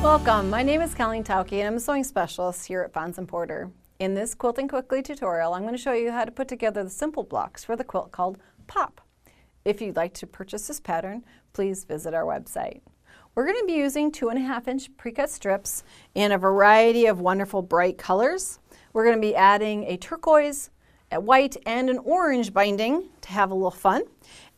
Welcome, my name is Colleen Tauke and I'm a sewing specialist here at Fons & Porter. In this Quilting Quickly tutorial, I'm going to show you how to put together the simple blocks for the quilt called Pop. If you'd like to purchase this pattern, please visit our website. We're going to be using 2.5-inch pre-cut strips in a variety of wonderful bright colors. We're going to be adding a turquoise, a white, and an orange binding to have a little fun.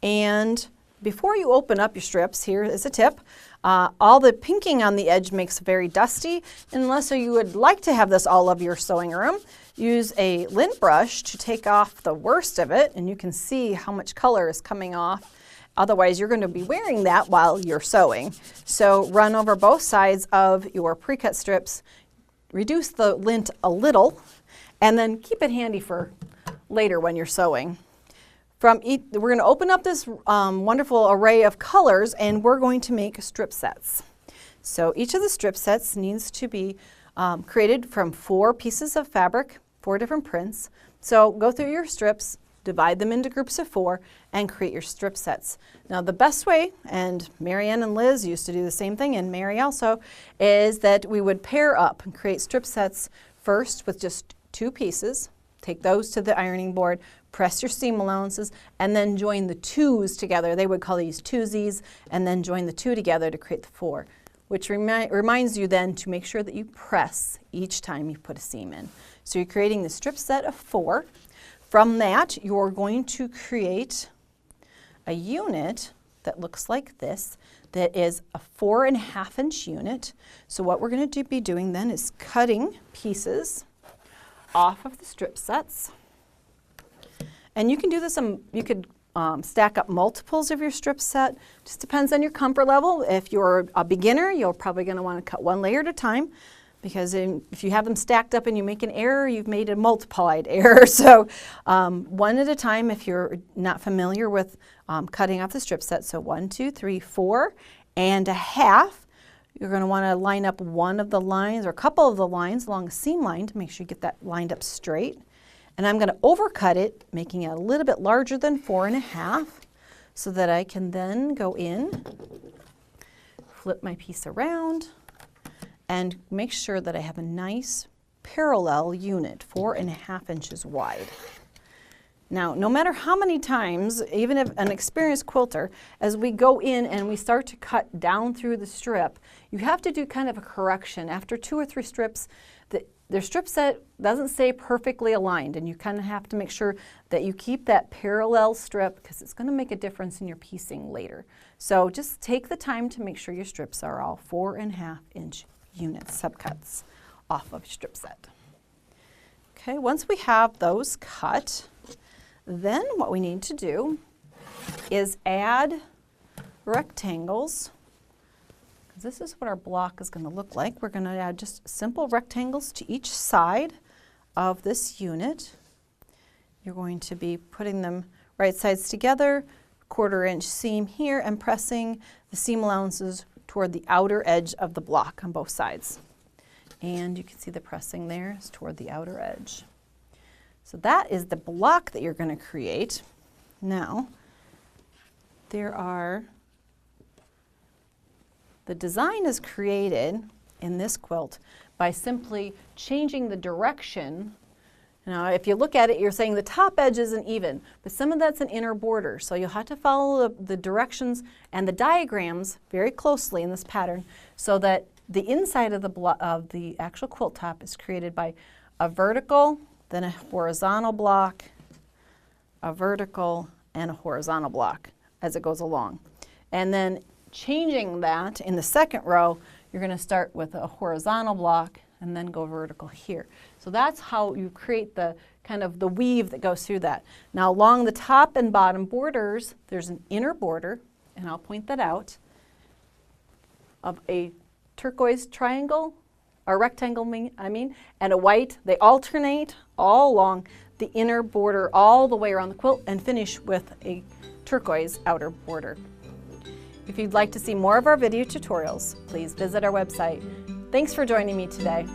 And before you open up your strips, here is a tip. All the pinking on the edge makes it very dusty. Unless you would like to have this all over your sewing room, use a lint brush to take off the worst of it, and you can see how much color is coming off. Otherwise, you're going to be wearing that while you're sewing. So run over both sides of your pre-cut strips, reduce the lint a little, and then keep it handy for later when you're sewing. We're going to open up this wonderful array of colors, and we're going to make strip sets. So each of the strip sets needs to be created from 4 pieces of fabric, 4 different prints. So go through your strips, divide them into groups of 4, and create your strip sets. Now the best way, and Marianne and Liz used to do the same thing, and Mary also, is that we would pair up and create strip sets first with just 2 pieces. Take those to the ironing board, press your seam allowances, and then join the 2s together. They would call these twosies, and then join the 2 together to create the 4, which reminds you then to make sure that you press each time you put a seam in. So you're creating the strip set of 4. From that, you're going to create a unit that looks like this, that is a 4.5-inch unit. So what we're going to be doing then is cutting pieces off of the strip sets. And you can do this, you could stack up multiples of your strip set. Just depends on your comfort level. If you're a beginner, you're probably going to want to cut 1 layer at a time, because if you have them stacked up and you make an error, you've made a multiplied error. So 1 at a time if you're not familiar with cutting off the strip set. So 1, 2, 3, 4.5. You're going to want to line up one of the lines or a couple of the lines along a seam line to make sure you get that lined up straight. And I'm going to overcut it, making it a little bit larger than 4.5, so that I can then go in, flip my piece around, and make sure that I have a nice parallel unit, 4.5 inches wide. Now, no matter how many times, even if an experienced quilter, as we go in and we start to cut down through the strip, you have to do kind of a correction. After 2 or 3 strips, their strip set doesn't stay perfectly aligned, and you kind of have to make sure that you keep that parallel strip, because it's going to make a difference in your piecing later. So just take the time to make sure your strips are all 4.5-inch units, subcuts off of your strip set. Okay, once we have those cut, then what we need to do is add rectangles, because this is what our block is going to look like. We're going to add just simple rectangles to each side of this unit. You're going to be putting them right sides together, 1/4-inch seam here, and pressing the seam allowances toward the outer edge of the block on both sides. And you can see the pressing there is toward the outer edge. So that is the block that you're going to create. Now, the design is created in this quilt by simply changing the direction. Now, if you look at it, you're saying the top edge isn't even, but some of that's an inner border. So you'll have to follow the directions and the diagrams very closely in this pattern, so that the inside of the actual quilt top is created by a vertical, then a horizontal block, a vertical, and a horizontal block as it goes along. And then changing that in the second row, you're going to start with a horizontal block and then go vertical here. So that's how you create the kind of the weave that goes through that. Now along the top and bottom borders, there's an inner border, and I'll point that out, of a turquoise triangle, or rectangle, and a white. They alternate all along the inner border all the way around the quilt and finish with a turquoise outer border. If you'd like to see more of our video tutorials, please visit our website. Thanks for joining me today.